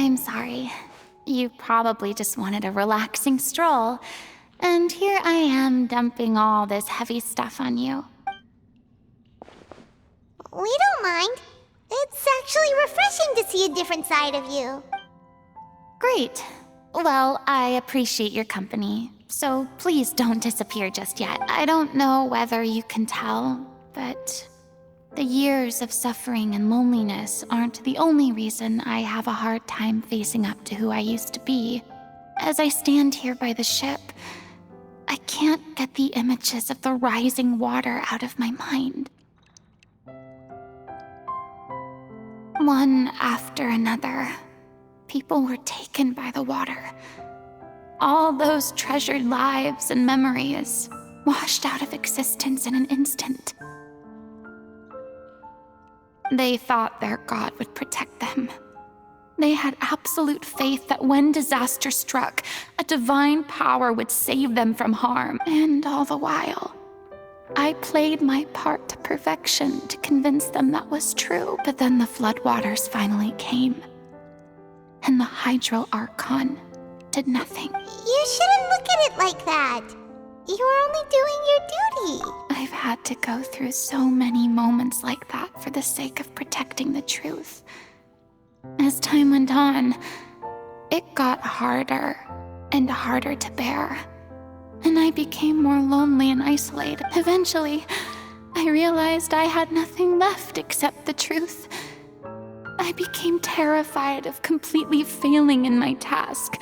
I'm sorry. You probably just wanted a relaxing stroll, and here I am dumping all this heavy stuff on you. We don't mind. It's actually refreshing to see a different side of you. Great. Well, I appreciate your company, so please don't disappear just yet. I don't know whether you can tell, but the years of suffering and loneliness aren't the only reason I have a hard time facing up to who I used to be. As I stand here by the ship, I can't get the images of the rising water out of my mind. One after another, people were taken by the water. All those treasured lives and memories washed out of existence in an instant. They thought their god would protect them. They had absolute faith that when disaster struck, a divine power would save them from harm. And all the while, I played my part to perfection to convince them that was true. But then the floodwaters finally came, and the Hydro Archon did nothing. You shouldn't look at it like that. You were only doing your duty. I've had to go through so many moments like that for the sake of protecting the truth. As time went on, it got harder and harder to bear, and I became more lonely and isolated. Eventually, I realized I had nothing left except the truth. I became terrified of completely failing in my task,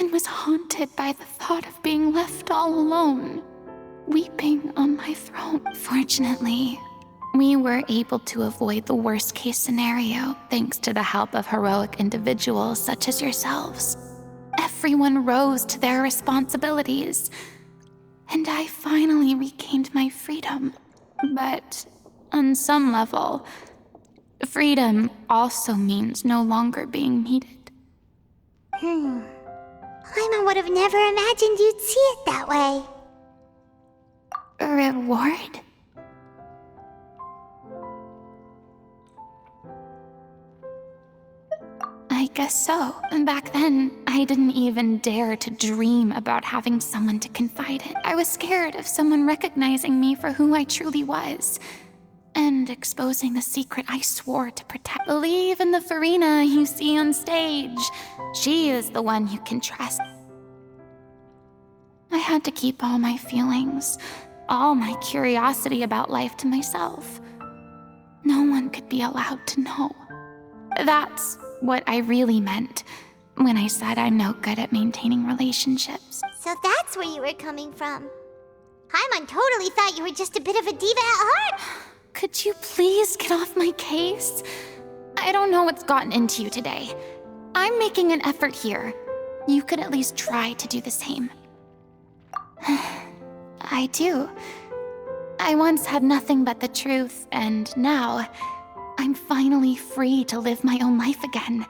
and was haunted by the thought of being left all alone, weeping on my throne. Fortunately, we were able to avoid the worst-case scenario thanks to the help of heroic individuals such as yourselves. Everyone rose to their responsibilities, and I finally regained my freedom. But on some level, freedom also means no longer being needed. Paimon would have never imagined you'd see it that way. A reward? I guess so. Back then, I didn't even dare to dream about having someone to confide in. I was scared of someone recognizing me for who I truly was, and exposing the secret I swore to protect. Believe in the Furina you see on stage. She is the one you can trust. I had to keep all my feelings, all my curiosity about life to myself. No one could be allowed to know. That's what I really meant when I said I'm no good at maintaining relationships. So that's where you were coming from. Paimon totally thought you were just a bit of a diva at heart. Could you please get off my case? I don't know what's gotten into you today. I'm making an effort here. You could at least try to do the same. I do. I once had nothing but the truth, and now I'm finally free to live my own life again.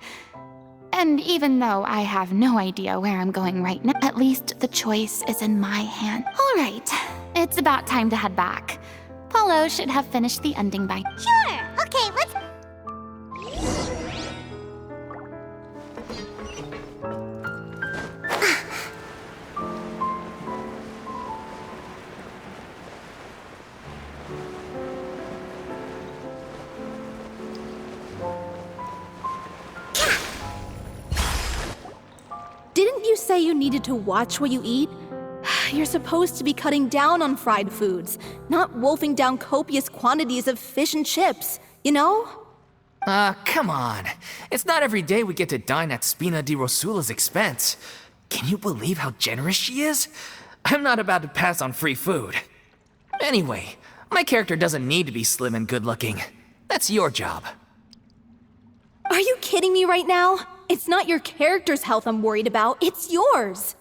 And even though I have no idea where I'm going right now, at least the choice is in my hand. All right, it's about time to head back. Paulo should have finished the ending by... Sure. Okay, let's... Didn't you say you needed to watch what you eat? You're supposed to be cutting down on fried foods, not wolfing down copious quantities of fish and chips, you know? Come on. It's not every day we get to dine at Spina di Rosula's expense. Can you believe how generous she is? I'm not about to pass on free food. Anyway, my character doesn't need to be slim and good-looking. That's your job. Are you kidding me right now? It's not your character's health I'm worried about, it's yours.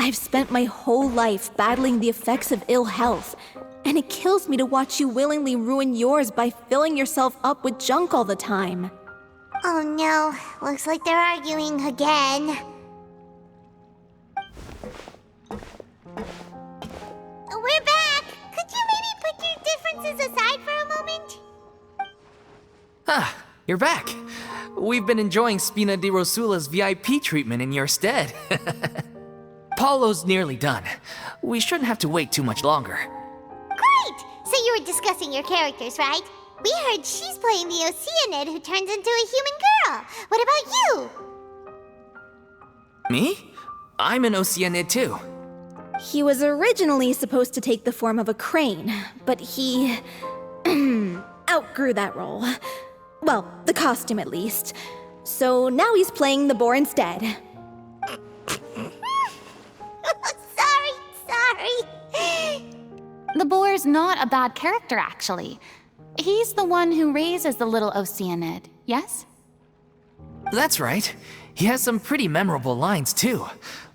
I've spent my whole life battling the effects of ill health, and it kills me to watch you willingly ruin yours by filling yourself up with junk all the time. Oh no, looks like they're arguing again. We're back! Could you maybe put your differences aside for a moment? Ah, you're back. We've been enjoying Spina di Rosula's VIP treatment in your stead. Paulo's nearly done. We shouldn't have to wait too much longer. Great! So you were discussing your characters, right? We heard she's playing the Oceanid who turns into a human girl. What about you? Me? I'm an Oceanid too. He was originally supposed to take the form of a crane, but he outgrew that role. Well, the costume at least. So now he's playing the boar instead. Sorry. The boar's not a bad character, actually. He's the one who raises the little Oceanid, yes? That's right. He has some pretty memorable lines too,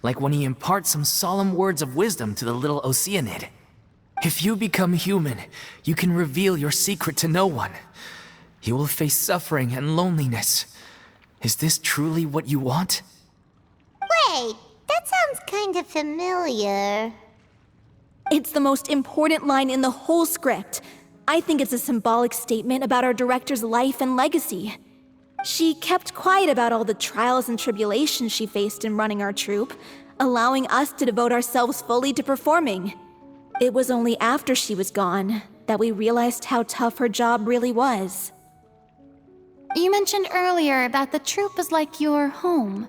like when he imparts some solemn words of wisdom to the little Oceanid. If you become human, you can reveal your secret to no one. You will face suffering and loneliness. Is this truly what you want? Wait, that sounds kind of familiar. It's the most important line in the whole script. I think it's a symbolic statement about our director's life and legacy. She kept quiet about all the trials and tribulations she faced in running our troupe, allowing us to devote ourselves fully to performing. It was only after she was gone that we realized how tough her job really was. You mentioned earlier that the troupe is like your home.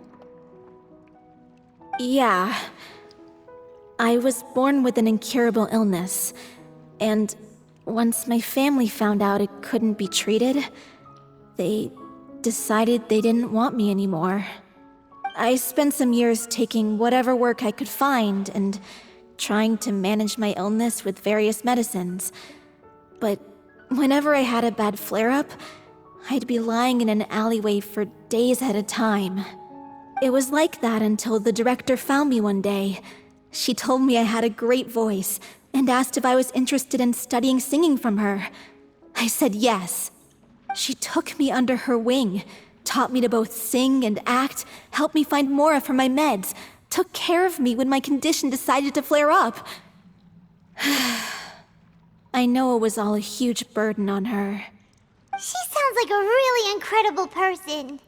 Yeah. I was born with an incurable illness, and once my family found out it couldn't be treated, they decided they didn't want me anymore. I spent some years taking whatever work I could find and trying to manage my illness with various medicines. But whenever I had a bad flare-up, I'd be lying in an alleyway for days at a time. It was like that until the director found me one day. She told me I had a great voice and asked if I was interested in studying singing from her. I said yes. She took me under her wing, taught me to both sing and act, helped me find Mora for my meds, took care of me when my condition decided to flare up. I know it was all a huge burden on her. She sounds like a really incredible person.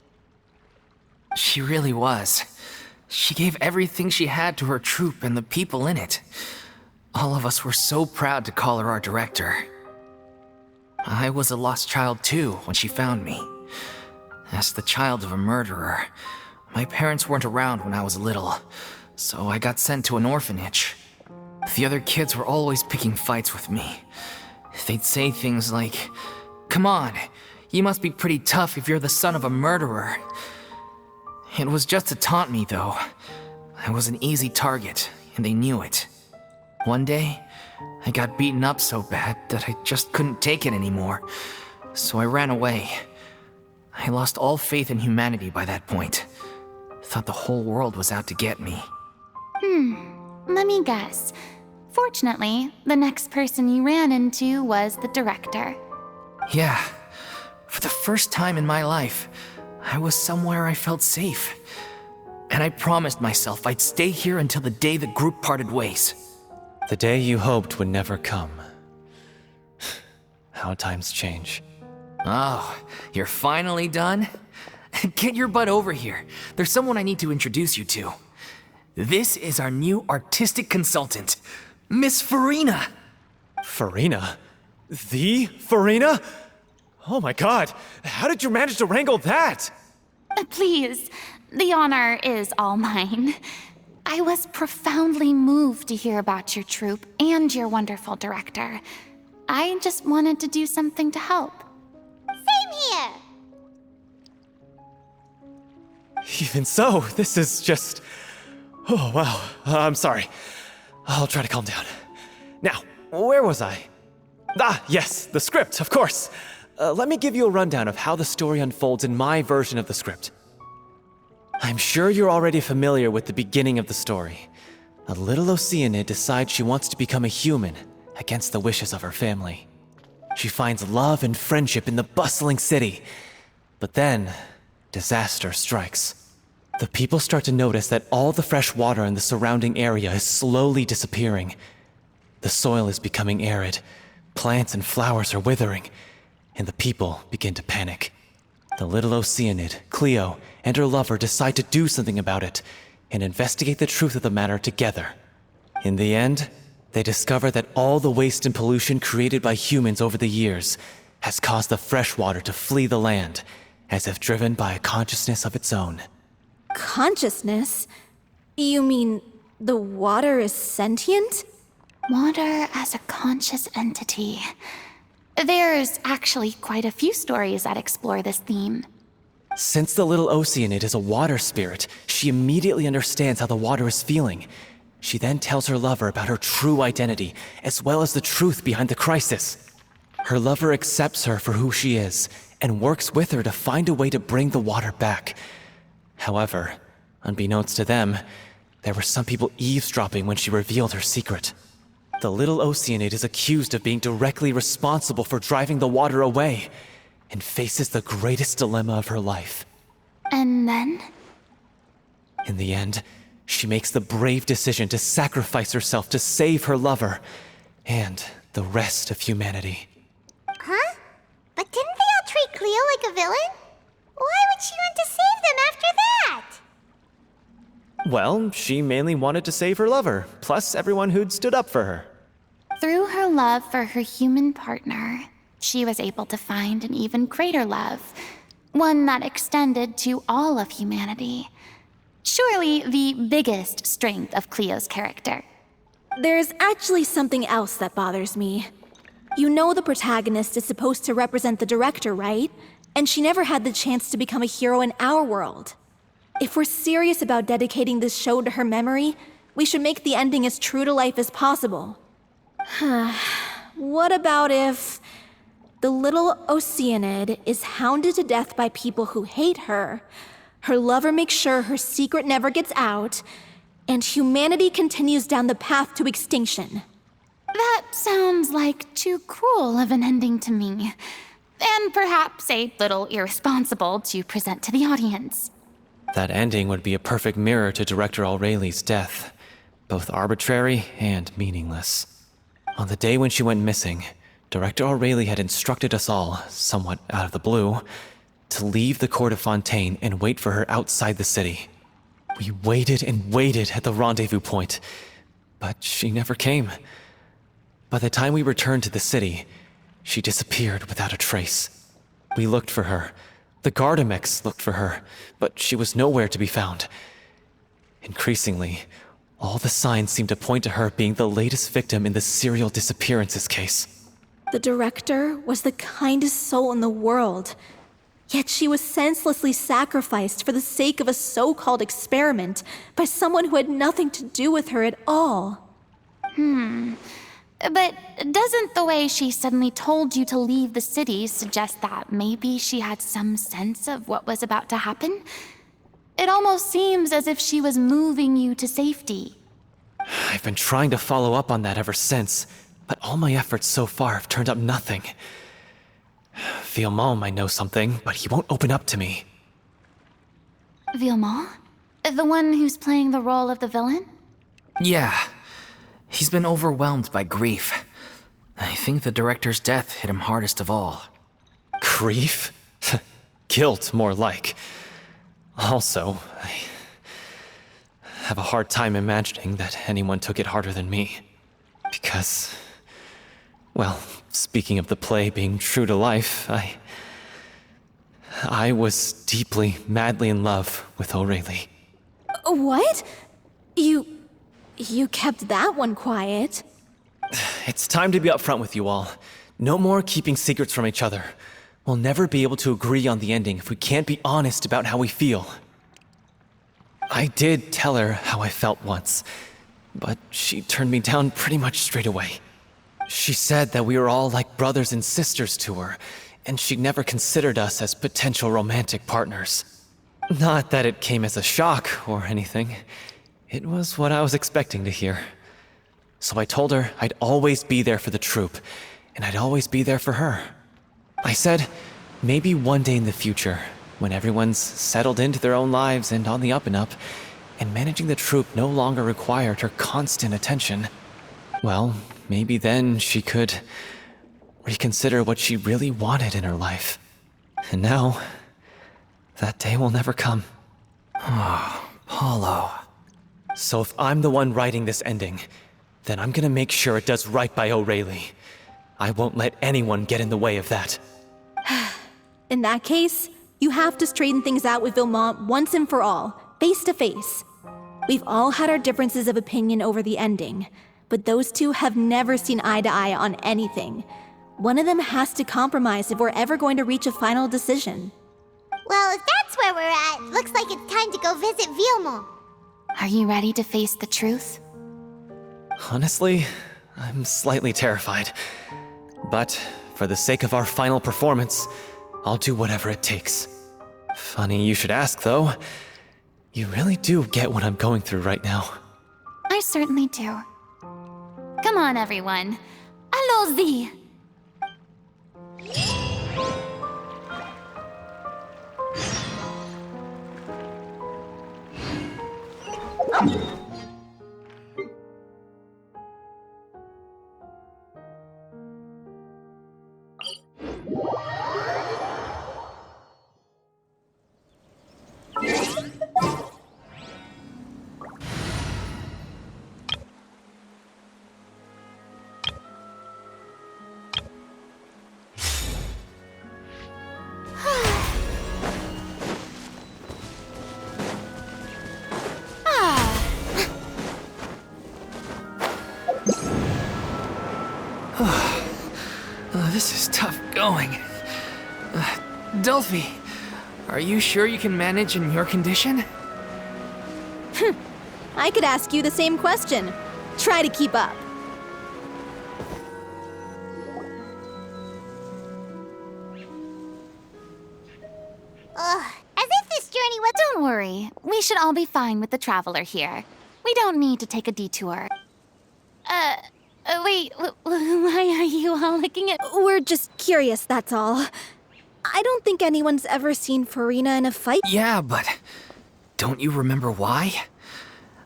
She really was. She gave everything she had to her troupe and the people in it. All of us were so proud to call her our director. I was a lost child too when she found me. As the child of a murderer, my parents weren't around when I was little, so I got sent to an orphanage. The other kids were always picking fights with me. They'd say things like, "Come on, you must be pretty tough if you're the son of a murderer." It was just to taunt me, though. I was an easy target, and they knew it. One day, I got beaten up so bad that I just couldn't take it anymore, so I ran away. I lost all faith in humanity by that point. Thought the whole world was out to get me. Let me guess. Fortunately, the next person you ran into was the director. Yeah, for the first time in my life, I was somewhere I felt safe. And I promised myself I'd stay here until the day the group parted ways. The day you hoped would never come. How times change. Oh, you're finally done? Get your butt over here. There's someone I need to introduce you to. This is our new artistic consultant, Miss Furina. Furina? The Furina? Oh my god, how did you manage to wrangle that? Please, the honor is all mine. I was profoundly moved to hear about your troupe and your wonderful director. I just wanted to do something to help. Same here. Even so, this is just... Oh wow, I'm sorry. I'll try to calm down. Now, where was I? Ah, yes, the script, of course. Let me give you a rundown of how the story unfolds in my version of the script. I'm sure you're already familiar with the beginning of the story. A little Oceanid decides she wants to become a human against the wishes of her family. She finds love and friendship in the bustling city. But then, disaster strikes. The people start to notice that all the fresh water in the surrounding area is slowly disappearing. The soil is becoming arid, plants and flowers are withering, and the people begin to panic. The little Oceanid, Cleo, and her lover decide to do something about it and investigate the truth of the matter together. In the end, they discover that all the waste and pollution created by humans over the years has caused the freshwater to flee the land, as if driven by a consciousness of its own. Consciousness? You mean the water is sentient? Water as a conscious entity. There's actually quite a few stories that explore this theme. Since the little Oceanid is a water spirit, she immediately understands how the water is feeling. She then tells her lover about her true identity, as well as the truth behind the crisis. Her lover accepts her for who she is, and works with her to find a way to bring the water back. However, unbeknownst to them, there were some people eavesdropping when she revealed her secret. The little Oceanid is accused of being directly responsible for driving the water away, and faces the greatest dilemma of her life. And then? In the end, she makes the brave decision to sacrifice herself to save her lover, and the rest of humanity. Huh? But didn't they all treat Cleo like a villain? Why would she want to save them after that? Well, she mainly wanted to save her lover, plus everyone who'd stood up for her. Through her love for her human partner, she was able to find an even greater love, one that extended to all of humanity. Surely the biggest strength of Cleo's character. There's actually something else that bothers me. You know the protagonist is supposed to represent the director, right? And she never had the chance to become a hero in our world. If we're serious about dedicating this show to her memory, we should make the ending as true to life as possible. What about if the little Oceanid is hounded to death by people who hate her, her lover makes sure her secret never gets out, and humanity continues down the path to extinction? That sounds like too cruel of an ending to me, and perhaps a little irresponsible to present to the audience. That ending would be a perfect mirror to Director Aureli's death, both arbitrary and meaningless. On the day when she went missing, Director Aureli had instructed us all, somewhat out of the blue, to leave the court of Fontaine and wait for her outside the city. We waited and waited at the rendezvous point, but she never came. By the time we returned to the city, she disappeared without a trace. We looked for her. The Gardamex looked for her, but she was nowhere to be found. Increasingly, all the signs seemed to point to her being the latest victim in the serial disappearances case. The director was the kindest soul in the world, yet she was senselessly sacrificed for the sake of a so-called experiment by someone who had nothing to do with her at all. But doesn't the way she suddenly told you to leave the city suggest that maybe she had some sense of what was about to happen? It almost seems as if she was moving you to safety. I've been trying to follow up on that ever since, but all my efforts so far have turned up nothing. Villemont might know something, but he won't open up to me. Villemont? The one who's playing the role of the villain? Yeah. He's been overwhelmed by grief. I think the director's death hit him hardest of all. Grief? Guilt, more like. Also, I have a hard time imagining that anyone took it harder than me. Because, well, speaking of the play being true to life, I was deeply, madly in love with Aureli. What? You kept that one quiet. It's time to be upfront with you all. No more keeping secrets from each other. We'll never be able to agree on the ending if we can't be honest about how we feel. I did tell her how I felt once, but she turned me down pretty much straight away. She said that we were all like brothers and sisters to her, and she'd never considered us as potential romantic partners. Not that it came as a shock or anything. It was what I was expecting to hear. So I told her I'd always be there for the troupe, and I'd always be there for her. I said, maybe one day in the future, when everyone's settled into their own lives and on the up and up, and managing the troupe no longer required her constant attention, well, maybe then she could reconsider what she really wanted in her life. And now, that day will never come. Paulo. So if I'm the one writing this ending, then I'm gonna make sure it does right by O'Reilly. I won't let anyone get in the way of that. In that case, you have to straighten things out with Vilmont once and for all, face to face. We've all had our differences of opinion over the ending, but those two have never seen eye to eye on anything. One of them has to compromise if we're ever going to reach a final decision. Well, if that's where we're at, looks like it's time to go visit Vilmont. Are you ready to face the truth? Honestly, I'm slightly terrified. But for the sake of our final performance, I'll do whatever it takes. Funny you should ask, though. You really do get what I'm going through right now. I certainly do. Come on, everyone. Allons-y! This is tough going. Delphi, are you sure you can manage in your condition? I could ask you the same question. Try to keep up. As if this journey was— Don't worry. We should all be fine with the traveler here. We don't need to take a detour. Wait, why are you all looking at— We're just curious, that's all. I don't think anyone's ever seen Furina in a fight. Yeah, but don't you remember why?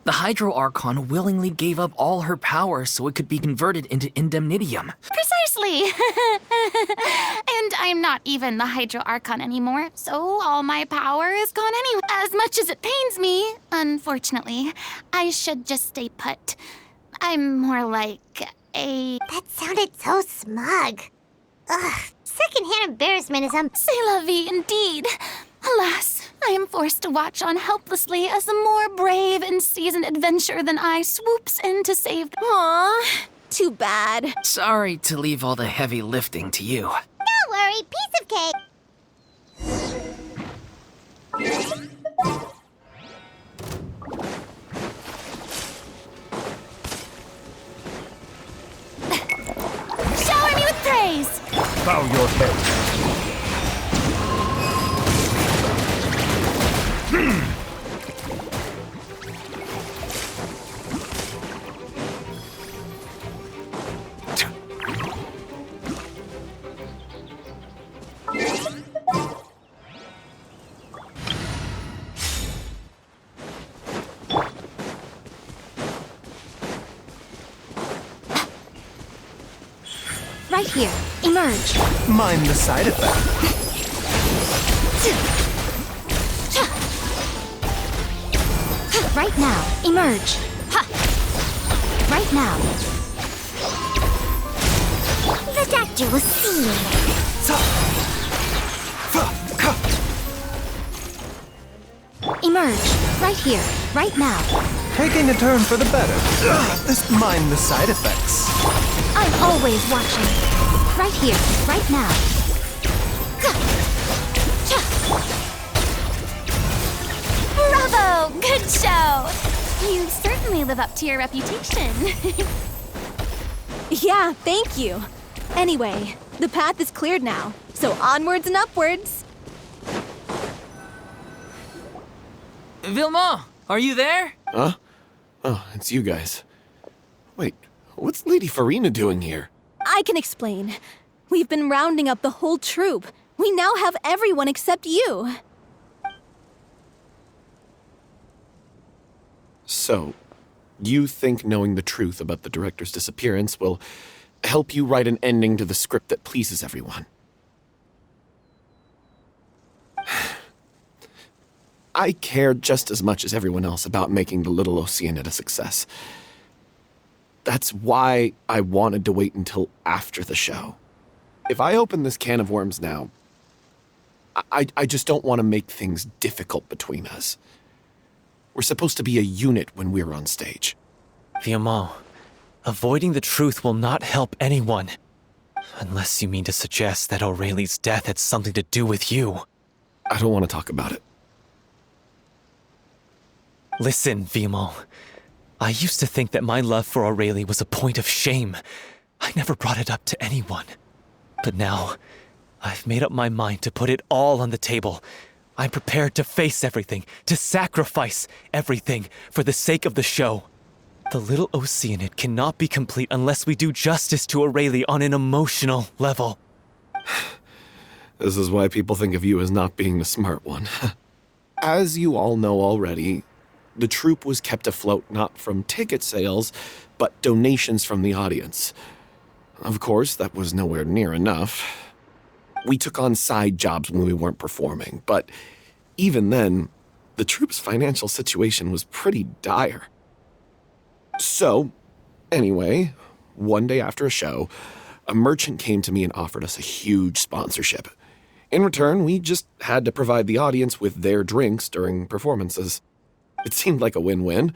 The Hydro Archon willingly gave up all her power so it could be converted into indemnitium. Precisely! And I'm not even the Hydro Archon anymore, so all my power is gone anyway. As much as it pains me, unfortunately, I should just stay put. I'm more like a— That sounded so smug. Ugh, secondhand embarrassment is C'est la vie, indeed. Alas, I am forced to watch on helplessly as a more brave and seasoned adventurer than I swoops in to save them. Aw, too bad. Sorry to leave all the heavy lifting to you. Don't worry, piece of cake. Shower me with praise! Bow your head. Right here. Emerge. Mind the side effect. Right now. Emerge. Right now. The doctor will see you. Emerge. Right here. Right now. Taking a turn for the better. Just mind the side effects. I'm always watching. Right here. Right now. Bravo! Good show! You certainly live up to your reputation. Yeah, thank you. Anyway, the path is cleared now, so onwards and upwards. Vilmont, are you there? Huh? Oh, it's you guys. Wait, what's Lady Furina doing here? I can explain. We've been rounding up the whole troop. We now have everyone except you. So, you think knowing the truth about the director's disappearance will help you write an ending to the script that pleases everyone? I care just as much as everyone else about making the little Oceanid a success. That's why I wanted to wait until after the show. If I open this can of worms now, I just don't want to make things difficult between us. We're supposed to be a unit when we're on stage. Viamont, avoiding the truth will not help anyone. Unless you mean to suggest that Aurelie's death had something to do with you. I don't want to talk about it. Listen, Viamont. I used to think that my love for Aurelie was a point of shame. I never brought it up to anyone. But now, I've made up my mind to put it all on the table. I'm prepared to face everything, to sacrifice everything for the sake of the show. The little Oceanid cannot be complete unless we do justice to Aurelie on an emotional level. This is why people think of you as not being the smart one. As you all know already, the troupe was kept afloat not from ticket sales, but donations from the audience. Of course, that was nowhere near enough. We took on side jobs when we weren't performing, but even then, the troupe's financial situation was pretty dire. So, anyway, one day after a show, a merchant came to me and offered us a huge sponsorship. In return, we just had to provide the audience with their drinks during performances. It seemed like a win-win,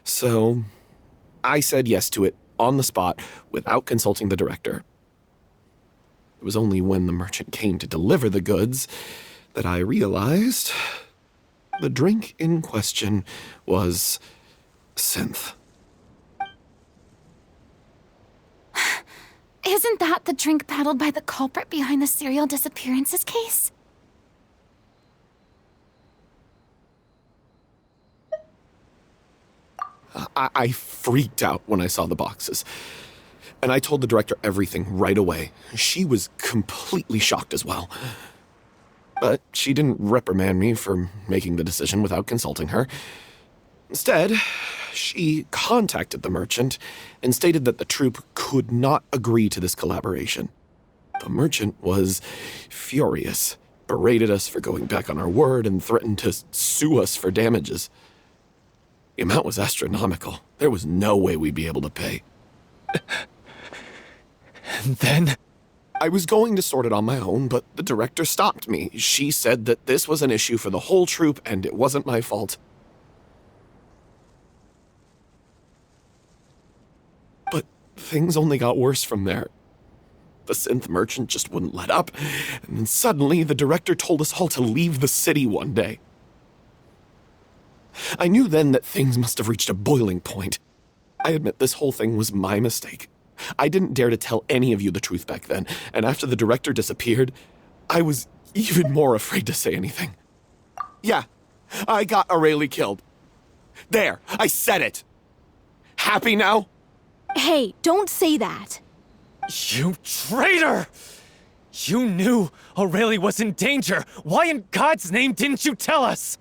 so I said yes to it on the spot without consulting the director. It was only when the merchant came to deliver the goods that I realized the drink in question was synth. Isn't that the drink peddled by the culprit behind the serial disappearances case? I freaked out when I saw the boxes. And I told the director everything right away. She was completely shocked as well. But she didn't reprimand me for making the decision without consulting her. Instead, she contacted the merchant and stated that the troupe could not agree to this collaboration. The merchant was furious, berated us for going back on our word, and threatened to sue us for damages. The amount was astronomical. There was no way we'd be able to pay. And then? I was going to sort it on my own, but the director stopped me. She said that this was an issue for the whole troupe and it wasn't my fault. But things only got worse from there. The synth merchant just wouldn't let up, and then suddenly the director told us all to leave the city one day. I knew then that things must have reached a boiling point. I admit this whole thing was my mistake. I didn't dare to tell any of you the truth back then, and after the director disappeared, I was even more afraid to say anything. Yeah, I got Aurelie killed. There, I said it. Happy now? Hey, don't say that. You traitor! You knew Aurelie was in danger. Why in God's name didn't you tell us?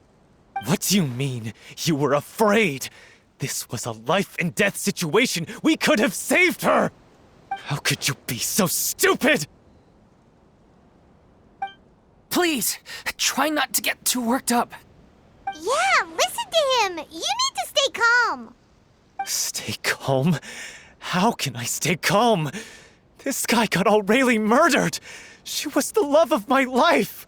What do you mean, you were afraid? This was a life and death situation. We could have saved her! How could you be so stupid? Please, try not to get too worked up. Yeah, listen to him. You need to stay calm. Stay calm? How can I stay calm? This guy got Aurelie murdered! She was the love of my life!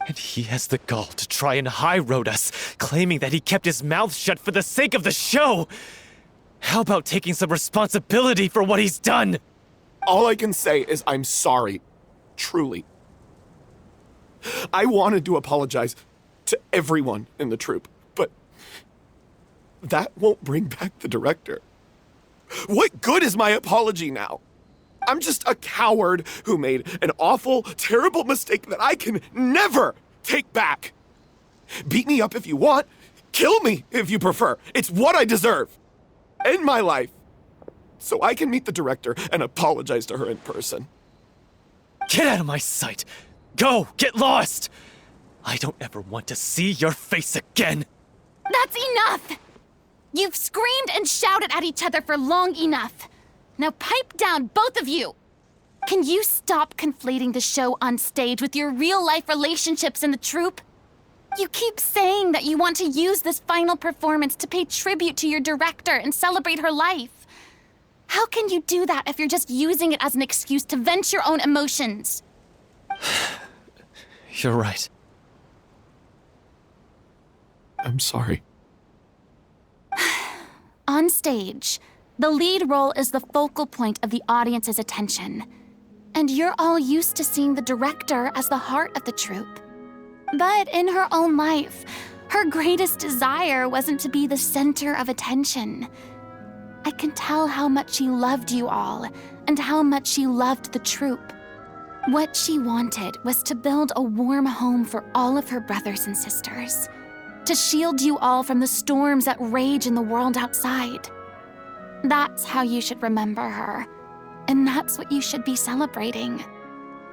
And he has the gall to try and high-road us, claiming that he kept his mouth shut for the sake of the show! How about taking some responsibility for what he's done? All I can say is I'm sorry. Truly. I wanted to apologize to everyone in the troupe, but that won't bring back the director. What good is my apology now? I'm just a coward who made an awful, terrible mistake that I can never take back. Beat me up if you want. Kill me if you prefer. It's what I deserve. End my life. So I can meet the director and apologize to her in person. Get out of my sight! Go! Get lost! I don't ever want to see your face again! That's enough! You've screamed and shouted at each other for long enough. Now pipe down, both of you! Can you stop conflating the show on stage with your real-life relationships in the troupe? You keep saying that you want to use this final performance to pay tribute to your director and celebrate her life. How can you do that if you're just using it as an excuse to vent your own emotions? You're right. I'm sorry. On stage, the lead role is the focal point of the audience's attention. And you're all used to seeing the director as the heart of the troupe. But in her own life, her greatest desire wasn't to be the center of attention. I can tell how much she loved you all, and how much she loved the troupe. What she wanted was to build a warm home for all of her brothers and sisters, to shield you all from the storms that rage in the world outside. That's how you should remember her, and that's what you should be celebrating.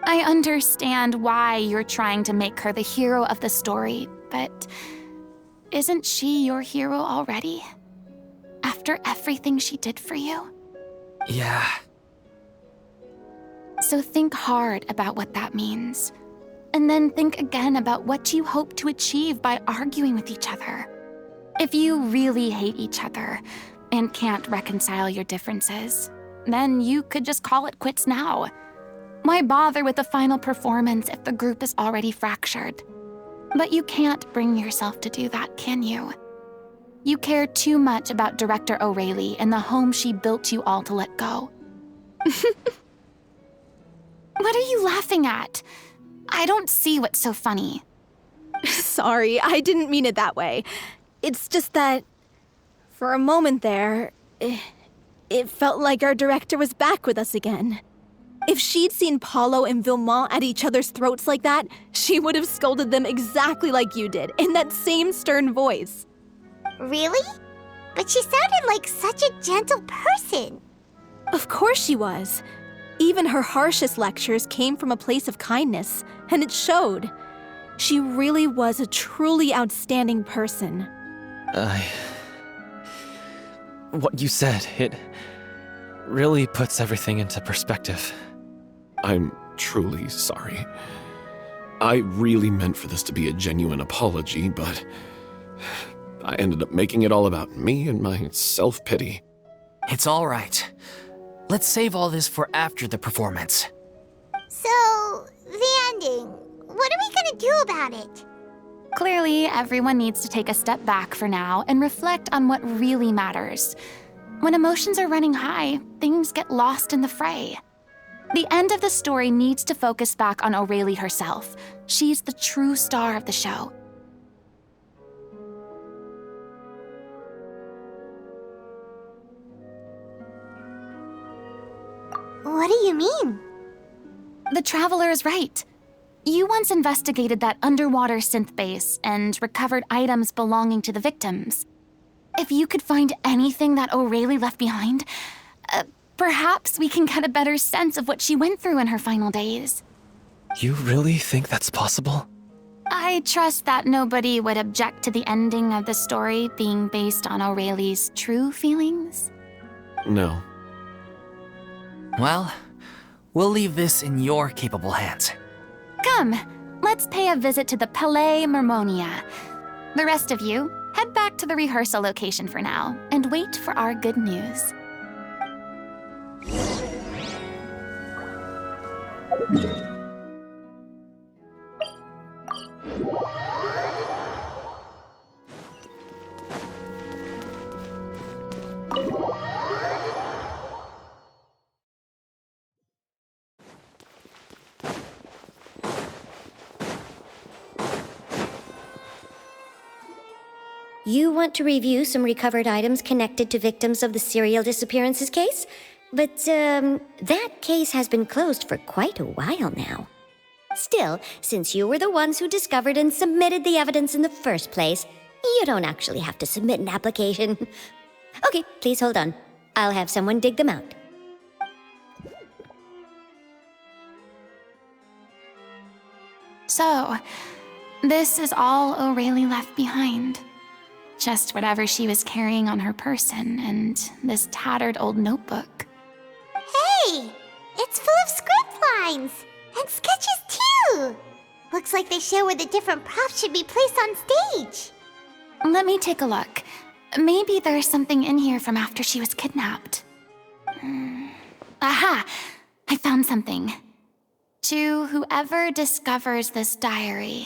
I understand why you're trying to make her the hero of the story, but isn't she your hero already? After everything she did for you? Yeah. So think hard about what that means. And then think again about what you hope to achieve by arguing with each other. If you really hate each other and can't reconcile your differences, then you could just call it quits now. Why bother with the final performance if the group is already fractured? But you can't bring yourself to do that, can you? You care too much about Director O'Reilly and the home she built you all to let go. What are you laughing at? I don't see what's so funny. Sorry, I didn't mean it that way. It's just that, for a moment there, it felt like our director was back with us again. If she'd seen Paulo and Villemont at each other's throats like that, she would have scolded them exactly like you did, in that same stern voice. Really? But she sounded like such a gentle person. Of course she was. Even her harshest lectures came from a place of kindness, and it showed. She really was a truly outstanding person. What you said, it really puts everything into perspective. I'm truly sorry. I really meant for this to be a genuine apology, but I ended up making it all about me and my self-pity. It's all right. Let's save all this for after the performance. So, the ending. What are we gonna do about it? Clearly, everyone needs to take a step back for now and reflect on what really matters. When emotions are running high, things get lost in the fray. The end of the story needs to focus back on O'Reilly herself. She's the true star of the show. What do you mean? The Traveler is right. You once investigated that underwater synth base and recovered items belonging to the victims. If you could find anything that O'Reilly left behind, perhaps we can get a better sense of what she went through in her final days. You really think that's possible? I trust that nobody would object to the ending of the story being based on O'Reilly's true feelings. No. Well, we'll leave this in your capable hands. Come, let's pay a visit to the Palais Mermonia. The rest of you, head back to the rehearsal location for now and wait for our good news. You want to review some recovered items connected to victims of the serial disappearances case? But, that case has been closed for quite a while now. Still, since you were the ones who discovered and submitted the evidence in the first place, you don't actually have to submit an application. Okay, please hold on. I'll have someone dig them out. So, this is all O'Reilly left behind. Just whatever she was carrying on her person and this tattered old notebook. Hey! It's full of script lines! And sketches too! Looks like they show where the different props should be placed on stage. Let me take a look. Maybe there's something in here from after she was kidnapped. Aha! I found something. To whoever discovers this diary.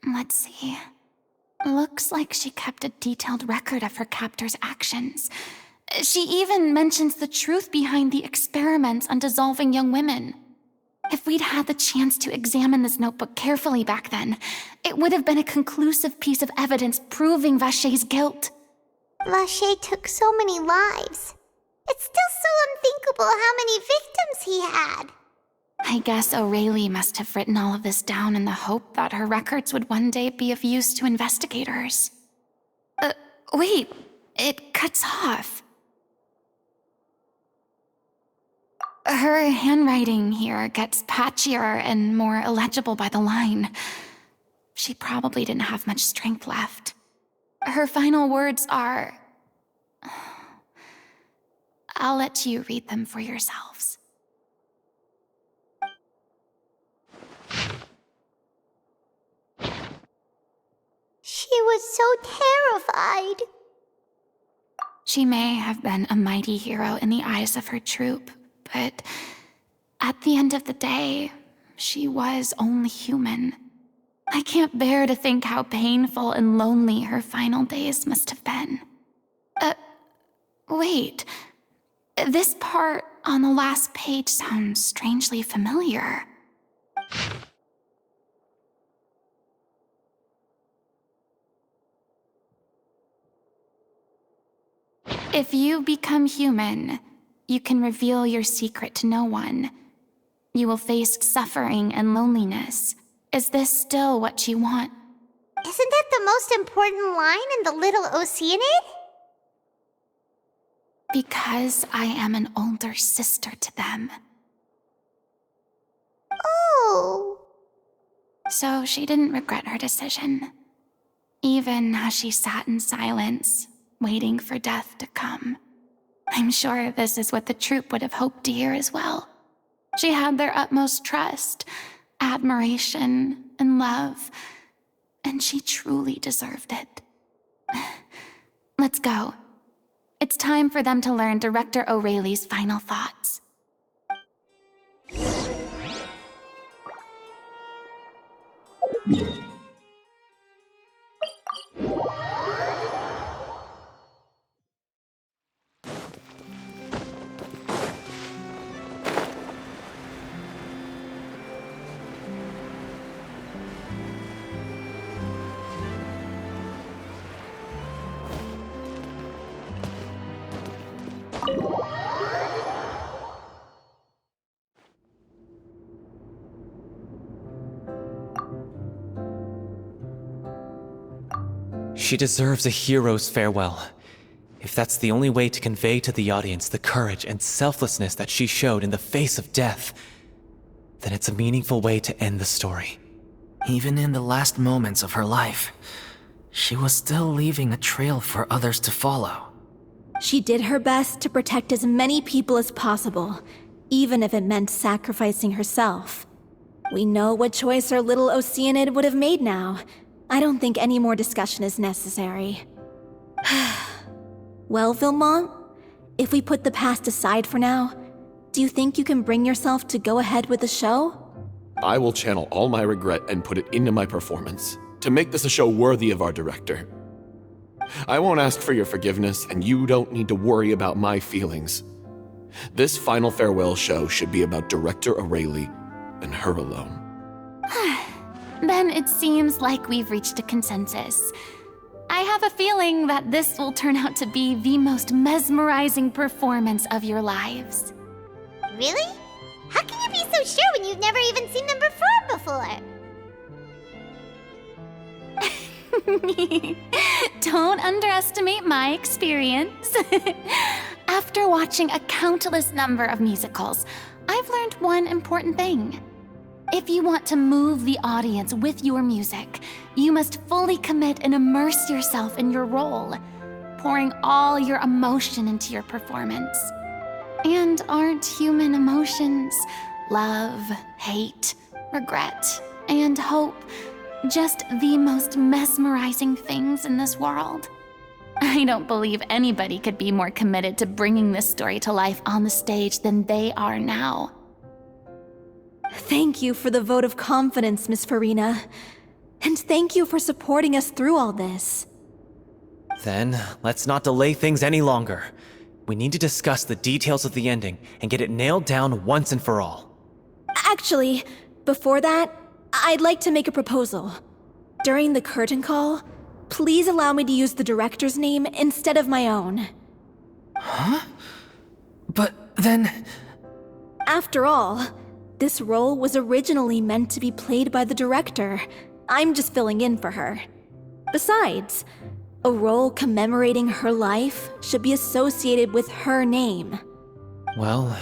Let's see. Looks like she kept a detailed record of her captor's actions. She even mentions the truth behind the experiments on dissolving young women. If we'd had the chance to examine this notebook carefully back then, it would have been a conclusive piece of evidence proving Vacher's guilt. Vacher took so many lives. It's still so unthinkable how many victims he had. I guess O'Reilly must have written all of this down in the hope that her records would one day be of use to investigators. Wait, it cuts off. Her handwriting here gets patchier and more illegible by the line. She probably didn't have much strength left. Her final words are... I'll let you read them for yourselves. She was so terrified. She may have been a mighty hero in the eyes of her troop, but at the end of the day, she was only human. I can't bear to think how painful and lonely her final days must have been. Wait. This part on the last page sounds strangely familiar. If you become human, you can reveal your secret to no one. You will face suffering and loneliness. Is this still what you want? Isn't that the most important line in the Little Oceanid? Because I am an older sister to them. Oh. So she didn't regret her decision. Even as she sat in silence, waiting for death to come. I'm sure this is what the troop would have hoped to hear as well. She had their utmost trust, admiration, and love, and she truly deserved it. Let's go. It's time for them to learn Director O'Reilly's final thoughts. She deserves a hero's farewell. If that's the only way to convey to the audience the courage and selflessness that she showed in the face of death, then it's a meaningful way to end the story. Even in the last moments of her life, she was still leaving a trail for others to follow. She did her best to protect as many people as possible, even if it meant sacrificing herself. We know what choice our little Oceanid would have made now. I don't think any more discussion is necessary. Well, Vilmont, if we put the past aside for now, do you think you can bring yourself to go ahead with the show? I will channel all my regret and put it into my performance, to make this a show worthy of our director. I won't ask for your forgiveness, and you don't need to worry about my feelings. This final farewell show should be about Director O'Reilly and her alone. Then it seems like we've reached a consensus. I have a feeling that this will turn out to be the most mesmerizing performance of your lives. Really? How can you be so sure when you've never even seen them perform before? Don't underestimate my experience. After watching a countless number of musicals, I've learned one important thing. If you want to move the audience with your music, you must fully commit and immerse yourself in your role, pouring all your emotion into your performance. And aren't human emotions love, hate, regret, and hope. Just the most mesmerizing things in this world. I don't believe anybody could be more committed to bringing this story to life on the stage than they are now. Thank you for the vote of confidence, Miss Furina. And thank you for supporting us through all this. Then, let's not delay things any longer. We need to discuss the details of the ending and get it nailed down once and for all. Actually, before that, I'd like to make a proposal. During the curtain call, please allow me to use the director's name instead of my own. Huh? But then... After all, this role was originally meant to be played by the director. I'm just filling in for her. Besides, a role commemorating her life should be associated with her name. Well,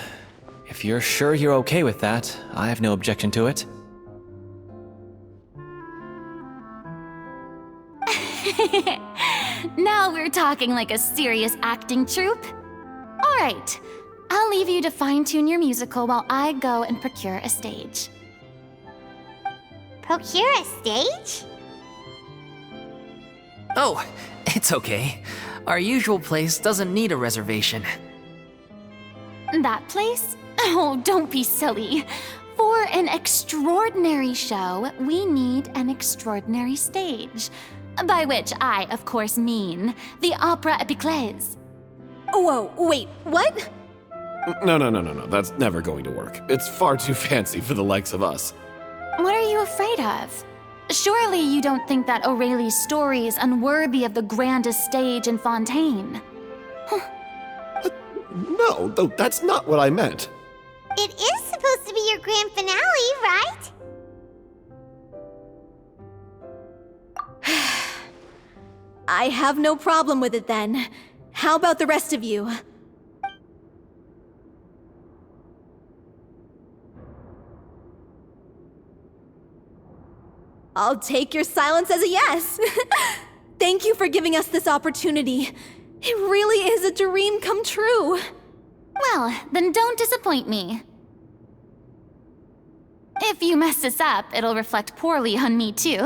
if you're sure you're okay with that, I have no objection to it. Now we're talking like a serious acting troupe. All right, I'll leave you to fine-tune your musical while I go and procure a stage. Procure a stage? Oh, it's okay. Our usual place doesn't need a reservation. That place? Oh, don't be silly. For an extraordinary show, we need an extraordinary stage. By which I, of course, mean the Opera Epiclese. Whoa, wait, what? No. That's never going to work. It's far too fancy for the likes of us. What are you afraid of? Surely you don't think that Aurelie's story is unworthy of the grandest stage in Fontaine. No, though that's not what I meant. It is supposed to be your grand finale, right? I have no problem with it then. How about the rest of you? I'll take your silence as a yes. Thank you for giving us this opportunity. It really is a dream come true. Well, then don't disappoint me. If you mess this up, it'll reflect poorly on me too.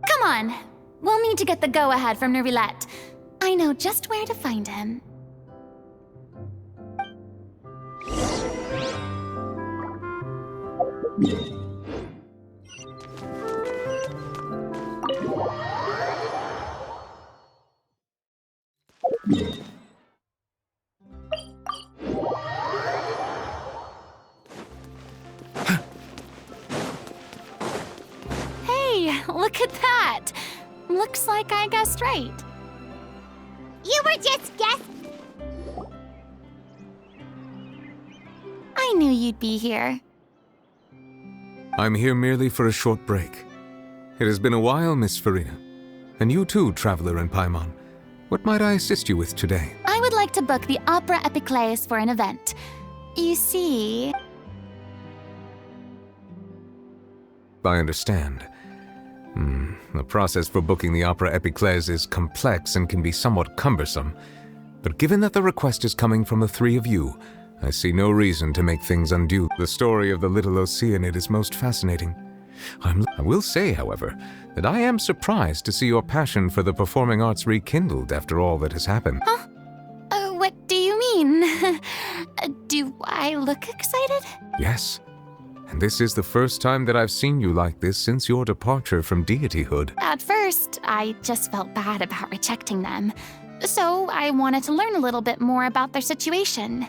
Come on, we'll need to get the go-ahead from Nerilette. I know just where to find him. Hey, look at that! Looks like I guessed right. You were just guessing. I knew you'd be here. I'm here merely for a short break. It has been a while, Miss Furina. And you too, Traveler in Paimon. What might I assist you with today? I would like to book the Opera Epiclese for an event. You see... I understand. The process for booking the Opera Epiclese is complex and can be somewhat cumbersome. But given that the request is coming from the three of you, I see no reason to make things undue. The story of the little Oceanid is most fascinating. I will say, however, that I am surprised to see your passion for the performing arts rekindled after all that has happened. Huh? What do you mean? Do I look excited? Yes. And this is the first time that I've seen you like this since your departure from deityhood. At first, I just felt bad about rejecting them. So I wanted to learn a little bit more about their situation.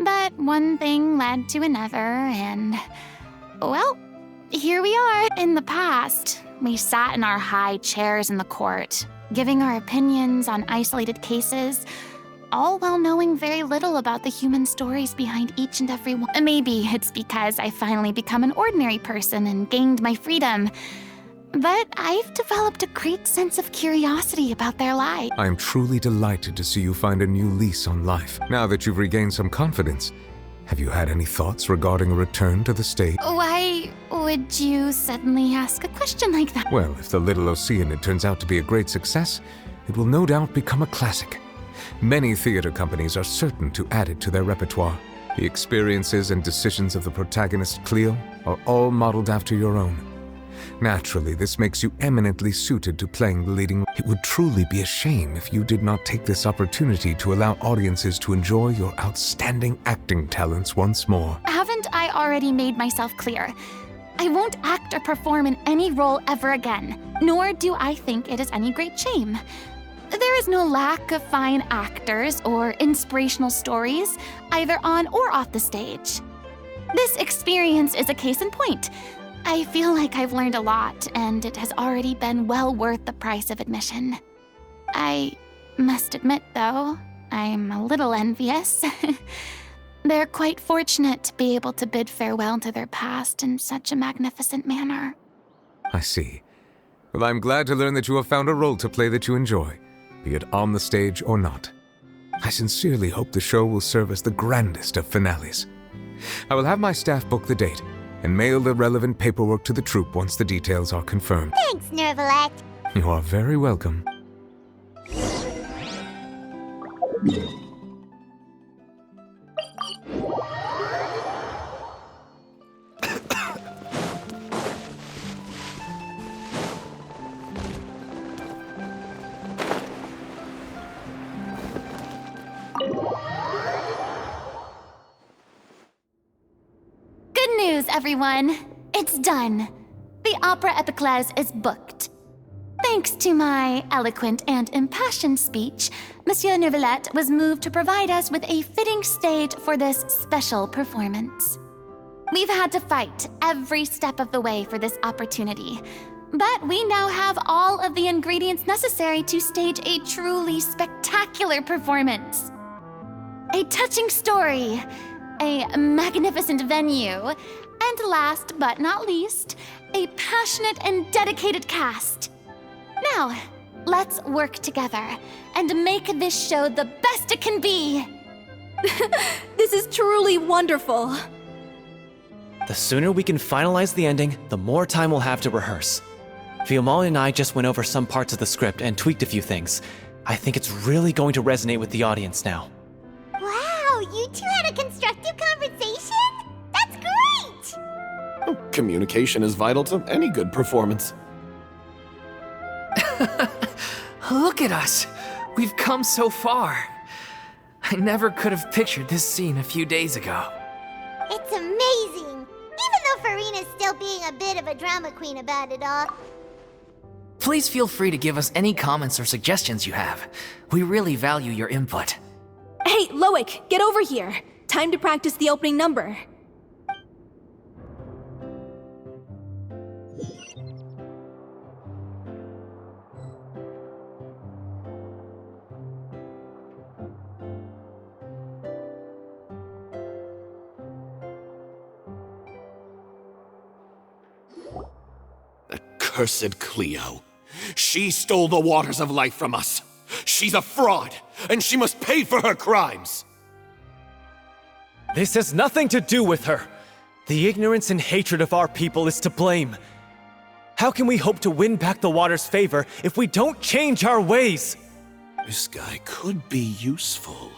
But one thing led to another, and... well, here we are. In the past, we sat in our high chairs in the court, giving our opinions on isolated cases, all while knowing very little about the human stories behind each and every one. Maybe it's because I finally become an ordinary person and gained my freedom, but I've developed a great sense of curiosity about their lives. I am truly delighted to see you find a new lease on life. Now that you've regained some confidence, have you had any thoughts regarding a return to the stage? Why would you suddenly ask a question like that? Well, if the little Oceanid turns out to be a great success, it will no doubt become a classic. Many theater companies are certain to add it to their repertoire. The experiences and decisions of the protagonist Cleo are all modeled after your own. Naturally, this makes you eminently suited to playing the leading. It would truly be a shame if you did not take this opportunity to allow audiences to enjoy your outstanding acting talents once more. Haven't I already made myself clear? I won't act or perform in any role ever again, nor do I think it is any great shame. There is no lack of fine actors or inspirational stories, either on or off the stage. This experience is a case in point. I feel like I've learned a lot, and it has already been well worth the price of admission. I must admit, though, I'm a little envious. They're quite fortunate to be able to bid farewell to their past in such a magnificent manner. I see. Well, I'm glad to learn that you have found a role to play that you enjoy, be it on the stage or not. I sincerely hope the show will serve as the grandest of finales. I will have my staff book the date and mail the relevant paperwork to the troupe once the details are confirmed. Thanks, Nervalette. You are very welcome. Good news, everyone. It's done. The Opera Epiclese is booked. Thanks to my eloquent and impassioned speech, Monsieur Nervalette was moved to provide us with a fitting stage for this special performance. We've had to fight every step of the way for this opportunity, but we now have all of the ingredients necessary to stage a truly spectacular performance. A touching story, a magnificent venue, and last but not least, a passionate and dedicated cast. Now, let's work together and make this show the best it can be. This is truly wonderful. The sooner we can finalize the ending, the more time we'll have to rehearse. Fiamma and I just went over some parts of the script and tweaked a few things. I think it's really going to resonate with the audience now. Wow, you two had a constructive conversation? That's great! Communication is vital to any good performance. Look at us! We've come so far. I never could have pictured this scene a few days ago. It's amazing! Even though Furina's still being a bit of a drama queen about it all. Please feel free to give us any comments or suggestions you have. We really value your input. Hey, Loic, get over here. Time to practice the opening number. Cursed Cleo. She stole the waters of life from us. She's a fraud, and she must pay for her crimes. This has nothing to do with her. The ignorance and hatred of our people is to blame. How can we hope to win back the water's favor if we don't change our ways? This guy could be useful.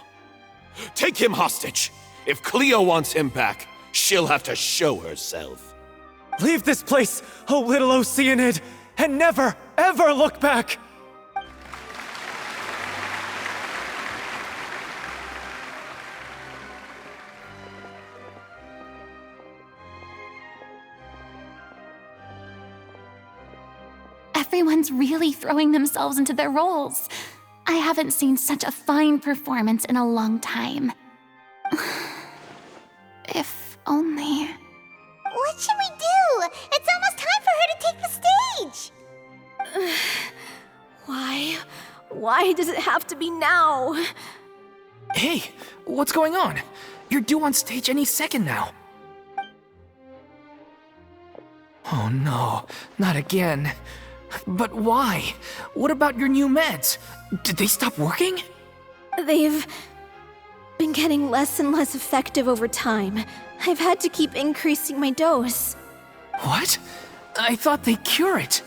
Take him hostage. If Cleo wants him back, she'll have to show herself. Leave this place, oh little Oceanid, and never, ever look back! Everyone's really throwing themselves into their roles. I haven't seen such a fine performance in a long time. If only... What should we do? It's almost time for her to take the stage! Why? Why does it have to be now? Hey, what's going on? You're due on stage any second now. Oh no, not again. But why? What about your new meds? Did they stop working? They've been getting less and less effective over time. I've had to keep increasing my dose. What? I thought they cure it.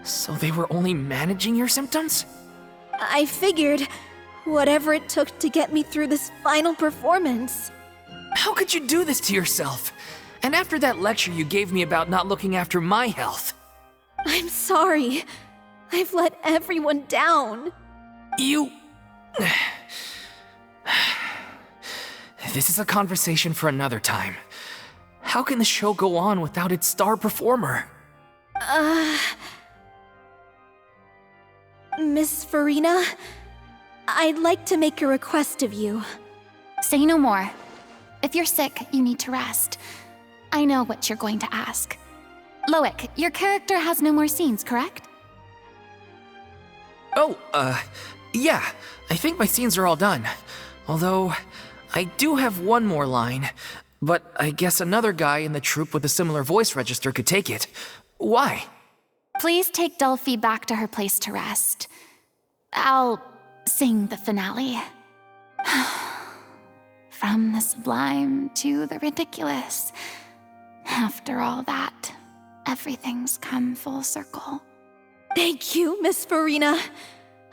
So they were only managing your symptoms? I figured whatever it took to get me through this final performance. How could you do this to yourself? And after that lecture you gave me about not looking after my health. I'm sorry. I've let everyone down. You... This is a conversation for another time. How can the show go on without its star performer? Miss Furina, I'd like to make a request of you. Say no more. If you're sick, you need to rest. I know what you're going to ask. Loic, your character has no more scenes, correct? Oh, yeah. I think my scenes are all done. Although, I do have one more line. But I guess another guy in the troupe with a similar voice register could take it. Why? Please take Delphi back to her place to rest. I'll sing the finale. From the sublime to the ridiculous. After all that, everything's come full circle. Thank you, Miss Furina.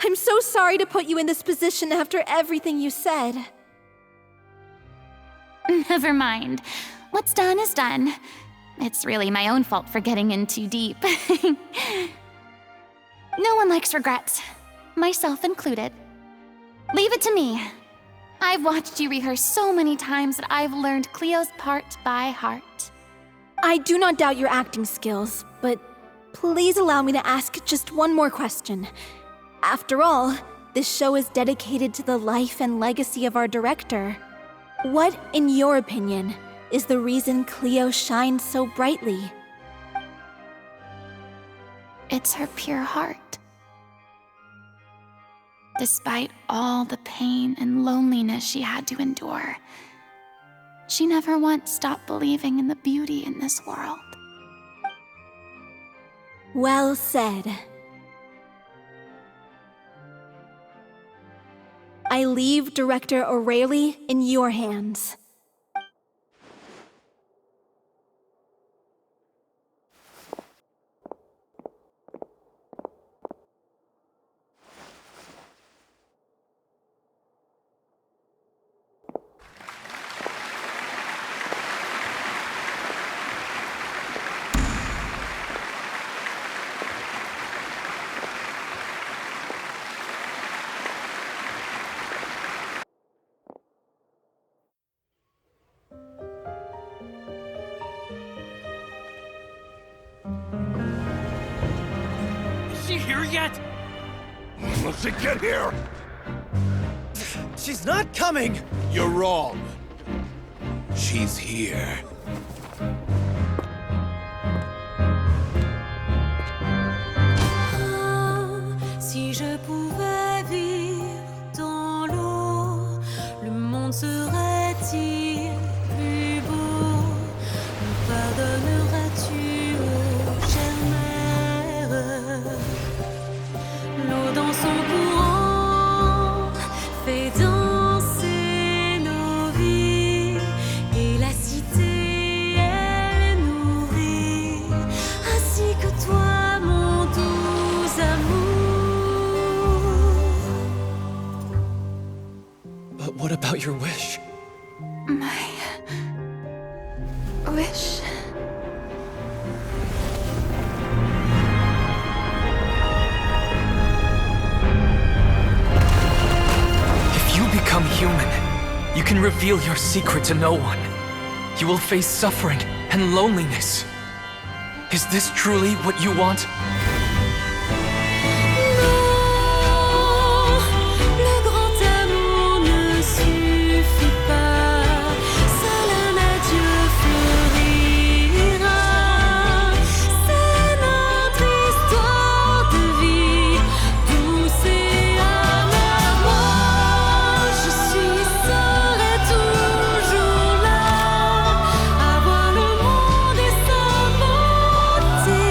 I'm so sorry to put you in this position after everything you said. Never mind. What's done is done. It's really my own fault for getting in too deep. No one likes regrets, myself included. Leave it to me. I've watched you rehearse so many times that I've learned Cleo's part by heart. I do not doubt your acting skills, but please allow me to ask just one more question. After all, this show is dedicated to the life and legacy of our director. What, in your opinion, is the reason Cleo shines so brightly? It's her pure heart. Despite all the pain and loneliness she had to endure, she never once stopped believing in the beauty in this world. Well said. I leave Director O'Reilly in your hands. Is she here yet? Let's get here! She's not coming! You're wrong. She's here. Si je pouvais vivre dans l'eau, le monde serait-il plus beau? Me pardonneras-tu, ô chère mère? L'eau dans son courant fait danser nos vies, et la cité elle nourrit, ainsi que toi, mon doux amour. But what about your wish? My wish. If you become human, you can reveal your secret to no one. You will face suffering and loneliness. Is this truly what you want? Le grand amour ne suffit pas, seul un adieu fleurira. C'est notre histoire de vie, douce et amère. Moi, je serai toujours là, à voir le monde et sa beauté.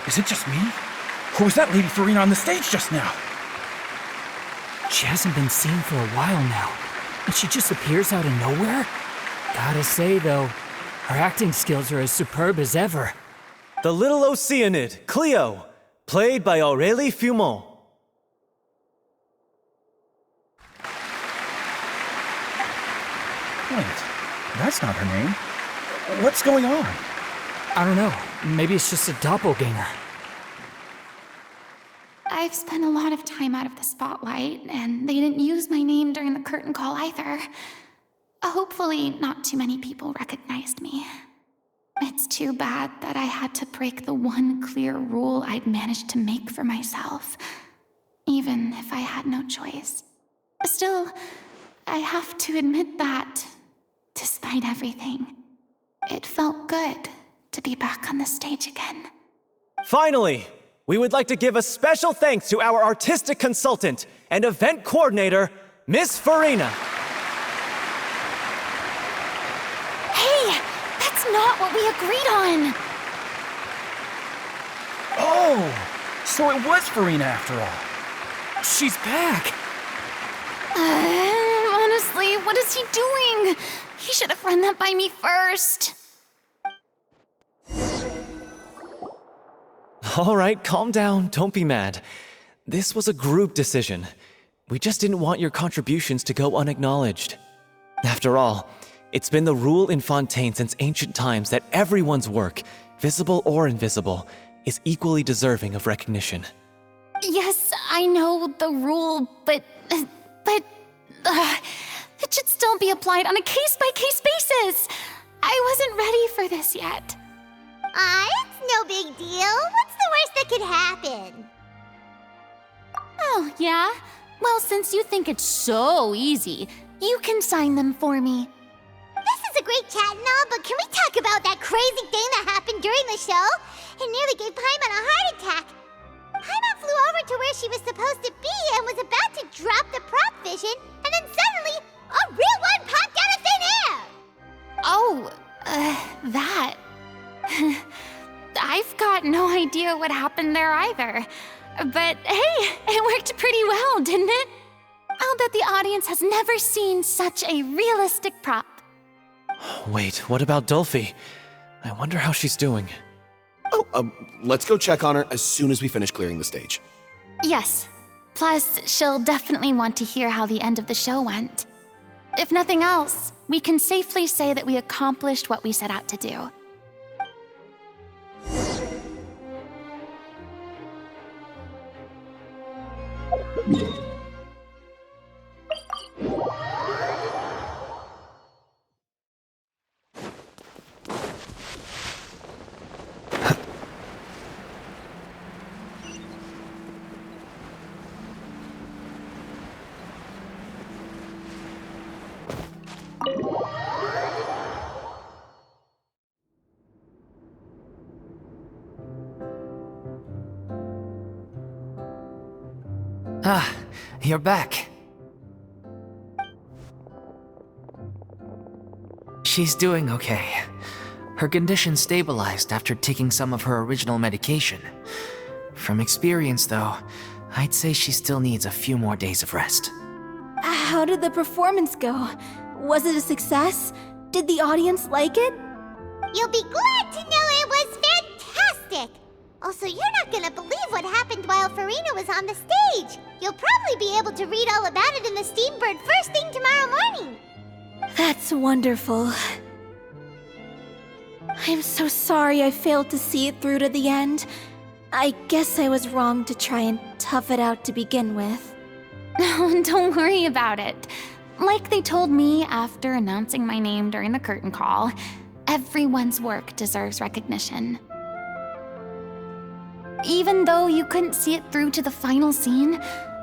Is it just me? Or was that Lady Furina on the stage just now? She hasn't been seen for a while now, and she just appears out of nowhere? Gotta say, though, her acting skills are as superb as ever. The little Oceanid, Cleo, played by Aurélie Fumont. Wait, that's not her name. What's going on? I don't know, maybe it's just a doppelganger. I've spent a lot of time out of the spotlight, and they didn't use my name during the curtain call either. Hopefully, not too many people recognized me. It's too bad that I had to break the one clear rule I'd managed to make for myself, even if I had no choice. Still, I have to admit that, despite everything, it felt good to be back on the stage again. Finally, we would like to give a special thanks to our artistic consultant and event coordinator, Miss Furina. Hey, that's not what we agreed on! Oh, so it was Furina after all. She's back! Honestly, what is he doing? He should have run that by me first. All right, calm down, don't be mad. This was a group decision. We just didn't want your contributions to go unacknowledged. After all, it's been the rule in Fontaine since ancient times that everyone's work, visible or invisible, is equally deserving of recognition. Yes, I know the rule, but it should still be applied on a case-by-case basis. I wasn't ready for this yet. It's no big deal. What's the worst that could happen? Oh, yeah? Well, since you think it's so easy, you can sign them for me. This is a great chat and all, but can we talk about that crazy thing that happened during the show? It nearly gave Paimon a heart attack. Paimon flew over to where she was supposed to be and was about to drop the prop vision, and then suddenly, a real one popped out of thin air! Oh, that. I've got no idea what happened there either. But hey, it worked pretty well, didn't it? I'll bet the audience has never seen such a realistic prop. Wait, what about Dolphy? I wonder how she's doing. Oh, let's go check on her as soon as we finish clearing the stage. Yes. Plus, she'll definitely want to hear how the end of the show went. If nothing else, we can safely say that we accomplished what we set out to do. Ah, you're back. She's doing okay. Her condition stabilized after taking some of her original medication. From experience, though, I'd say she still needs a few more days of rest. How did the performance go? Was it a success? Did the audience like it? You'll be glad to know it was fantastic! Also, you're not gonna believe what happened while Furina was on the stage. You'll probably be able to read all about it in the Steambird first thing tomorrow morning. That's wonderful. I'm so sorry I failed to see it through to the end. I guess I was wrong to try and tough it out to begin with. No, don't worry about it. Like they told me after announcing my name during the curtain call, everyone's work deserves recognition. Even though you couldn't see it through to the final scene,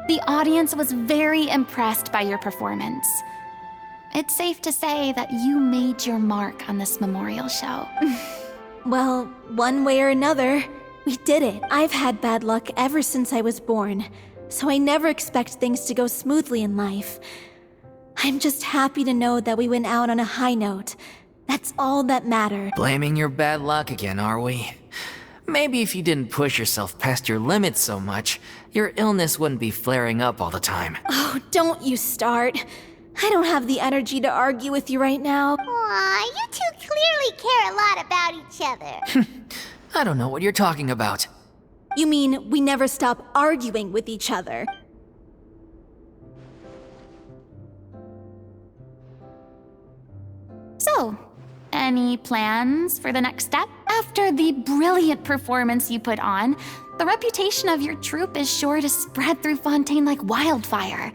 the audience was very impressed by your performance. It's safe to say that you made your mark on this memorial show. Well, one way or another, we did it. I've had bad luck ever since I was born, so I never expect things to go smoothly in life. I'm just happy to know that we went out on a high note. That's all that mattered. Blaming your bad luck again, are we? Maybe if you didn't push yourself past your limits so much, your illness wouldn't be flaring up all the time. Oh, don't you start. I don't have the energy to argue with you right now. Aw, you two clearly care a lot about each other. I don't know what you're talking about. You mean we never stop arguing with each other? So, any plans for the next step? After the brilliant performance you put on, the reputation of your troupe is sure to spread through Fontaine like wildfire.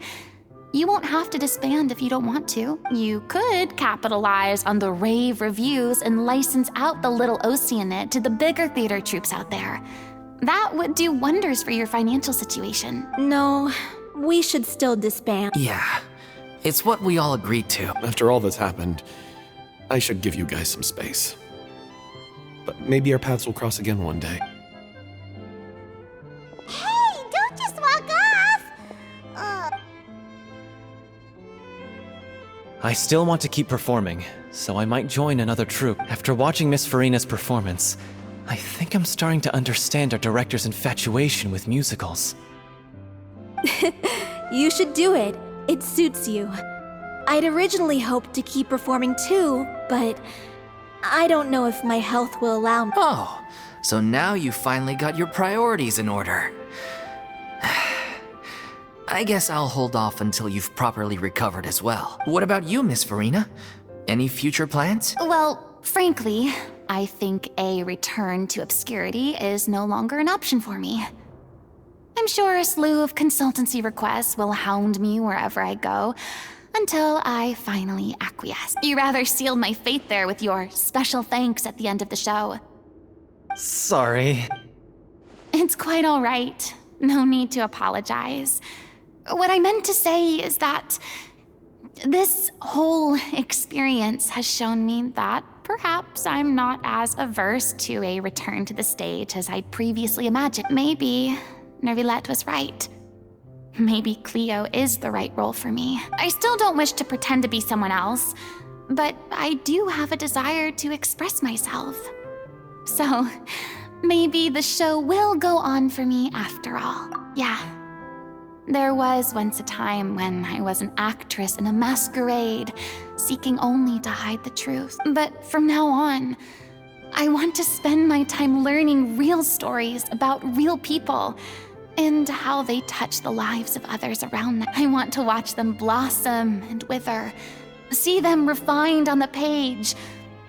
You won't have to disband if you don't want to. You could capitalize on the rave reviews and license out the little Oceanid to the bigger theater troupes out there. That would do wonders for your financial situation. No, we should still disband. Yeah, it's what we all agreed to. After all that's happened, I should give you guys some space. But maybe our paths will cross again one day. Hey, don't just walk off! I still want to keep performing, so I might join another troupe. After watching Miss Furina's performance, I think I'm starting to understand our director's infatuation with musicals. You should do it. It suits you. I'd originally hoped to keep performing too, but I don't know if my health will allow me. Oh, so now you finally got your priorities in order. I guess I'll hold off until you've properly recovered as well. What about you, Miss Furina? Any future plans? Well, frankly, I think a return to obscurity is no longer an option for me. I'm sure a slew of consultancy requests will hound me wherever I go, until I finally acquiesce. You rather sealed my fate there with your special thanks at the end of the show. Sorry. It's quite all right. No need to apologize. What I meant to say is that this whole experience has shown me that perhaps I'm not as averse to a return to the stage as I'd previously imagined. Maybe Nervillette was right. Maybe Cleo is the right role for me. I still don't wish to pretend to be someone else, but I do have a desire to express myself. So, maybe the show will go on for me after all. Yeah. There was once a time when I was an actress in a masquerade, seeking only to hide the truth. But from now on, I want to spend my time learning real stories about real people and how they touch the lives of others around them. I want to watch them blossom and wither, see them refined on the page,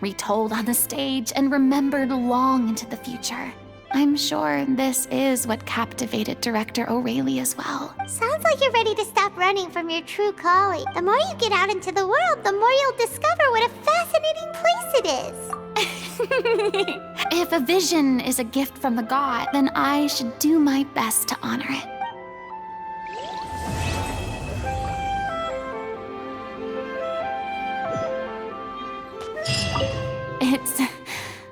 retold on the stage, and remembered long into the future. I'm sure this is what captivated director O'Reilly as well. Sounds like you're ready to stop running from your true calling. The more you get out into the world, the more you'll discover what a fascinating place it is. If a vision is a gift from the god, then I should do my best to honor it. It's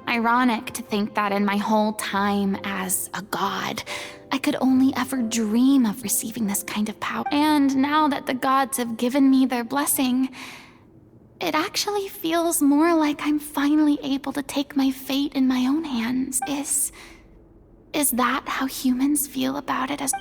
ironic to think that in my whole time as a god, I could only ever dream of receiving this kind of power. And now that the gods have given me their blessing, it actually feels more like I'm finally able to take my fate in my own hands. Is that how humans feel about it as